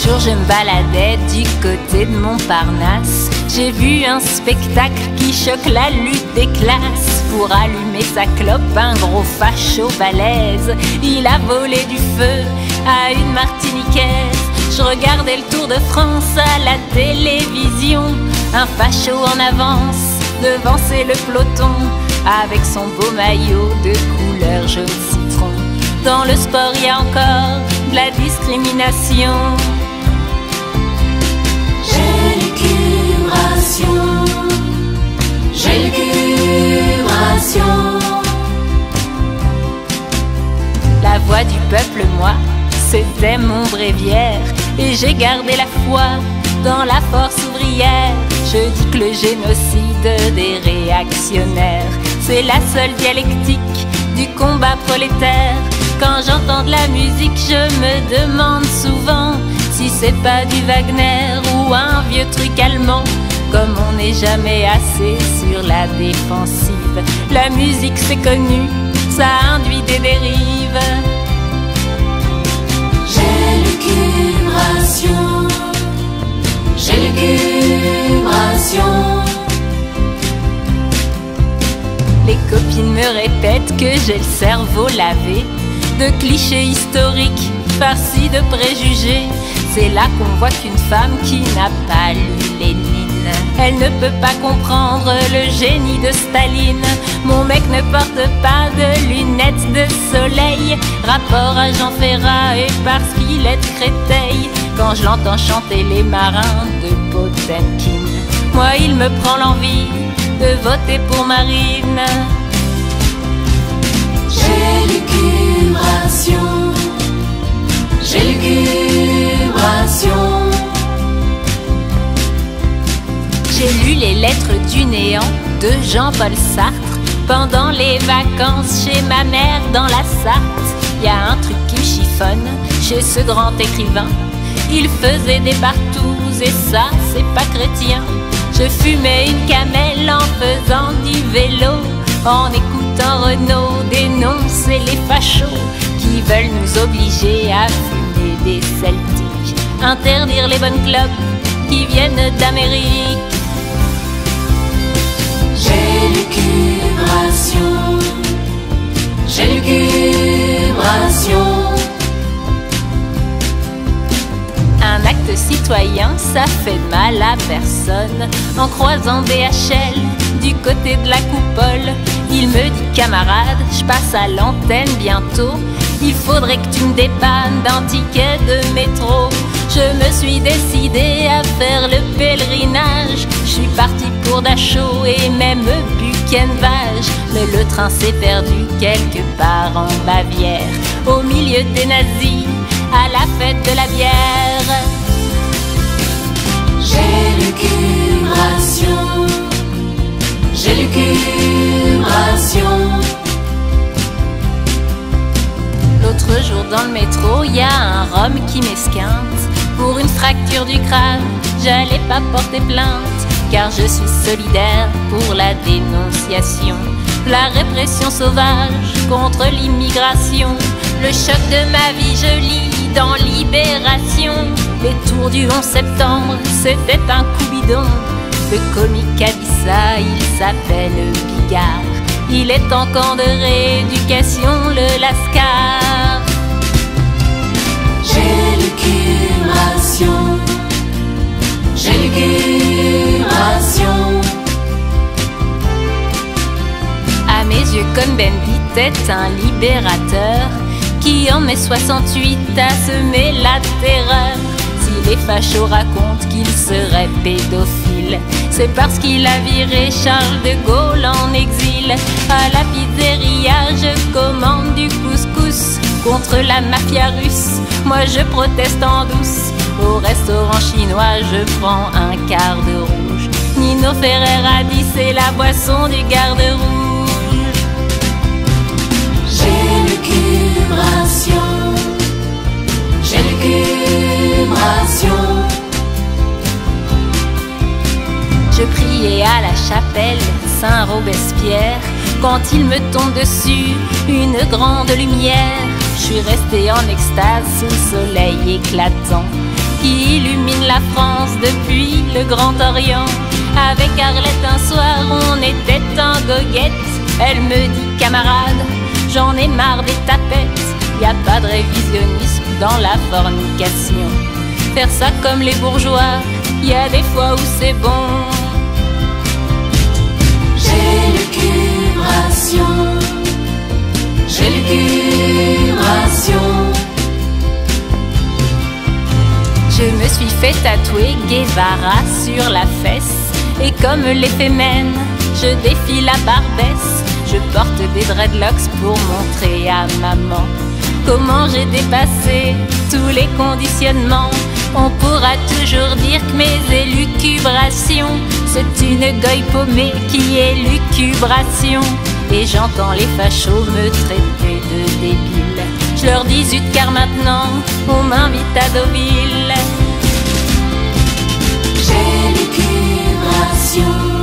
jour je me baladais du côté de Montparnasse. J'ai vu un spectacle qui choque la lutte des classes. Pour allumer sa clope, un gros facho balèze, il a volé du feu à une martiniquaise. Je regardais le Tour de France à la télévision. Un facho en avance, devançait le peloton, avec son beau maillot de couleur jaune citron. Dans le sport, il y a encore de la discrimination. J'élucubration. La voix du peuple, moi, c'était mon bréviaire. Et j'ai gardé la foi dans la force ouvrière. Je dis que le génocide des réactionnaires, c'est la seule dialectique du combat prolétaire. Quand j'entends de la musique, je me demande souvent si c'est pas du Wagner ou un vieux truc allemand. Comme on n'est jamais assez sur la défensive, la musique c'est connu, ça induit des dérives. J'élucubration. J'élucubration. Les copines me répètent que j'ai le cerveau lavé de clichés historiques, farcis de préjugés. C'est là qu'on voit qu'une femme qui n'a pas lu Lénine, elle ne peut pas comprendre le génie de Staline. Mon mec ne porte pas de lunettes de soleil, rapport à Jean Ferrat et parce qu'il est de Créteil. Quand je l'entends chanter les marins de Potemkin, moi il me prend l'envie de voter pour Marine. J'élucubration. J'élucubration. J'ai lu les lettres du néant de Jean-Paul Sartre pendant les vacances chez ma mère dans la Sarthe. Y a un truc qui me chiffonne chez ce grand écrivain. Il faisait des partouzes et ça c'est pas chrétien. Je fumais une camelle en faisant du vélo, en écoutant Renaud dénoncer les fachos qui veulent nous obliger à fumer des celtiques, interdire les bonnes clopes qui viennent d'Amérique. J'élucubration. J'élucubration. Un acte citoyen, ça fait de mal à personne. En croisant DHL du côté de la coupole, il me dit camarade, je passe à l'antenne bientôt. Il faudrait que tu me dépannes d'un ticket de métro. Je me suis décidée à faire le pèlerinage. Je suis partie pour Dachau et même Buchenwald. Mais le train s'est perdu quelque part en Bavière, au milieu des nazis, à la fête de la bière. J'élucubration. J'élucubration. L'autre jour dans le métro, y a un Rom qui m'esquinte. Pour une fracture du crâne, j'allais pas porter plainte, car je suis solidaire pour la dénonciation, la répression sauvage contre l'immigration. Le choc de ma vie, je lis dans Libération. Les tours du 11 septembre, c'était un coup bidon. Le comique a dit ça, il s'appelle Bigard. Il est en camp de rééducation, le Lascar. J'élucubration. J'élucubration. À mes yeux, Cohn-Bendit est un libérateur qui en mai 68 a semé la terreur. Si les fachos racontent qu'il serait pédophile, c'est parce qu'il a viré Charles de Gaulle en exil. À la pizzeria, je commande du couscous contre la mafia russe. Moi je proteste en douce. Au restaurant chinois, je prends un quart de rouge. Nino Ferrer a dit c'est la boisson du garde rouge. J'élucubration. J'élucubration. Je priais à la chapelle Saint-Robespierre quand il me tombe dessus une grande lumière. Je suis restée en extase sous le soleil éclatant qui illumine la France depuis le Grand Orient. Avec Arlette un soir on était en goguette. Elle me dit camarade, j'en ai marre des tapettes. Y a pas de révisionnisme dans la fornication. Faire ça comme les bourgeois, y a des fois où c'est bon. J'ai l'élucubration, j'ai l'élucubration. Je me suis fait tatouer Guevara sur la fesse. Et comme l'effet mène, je défie la barbesse. Je porte des dreadlocks pour montrer à maman comment j'ai dépassé tous les conditionnements. On pourra toujours dire que mes élucubrations, c'est une goye paumée qui est lucubration. Et j'entends les fachos me traiter de débile. Je leur dis zut car maintenant on m'invite à Deauville. J'ai l'élucubration.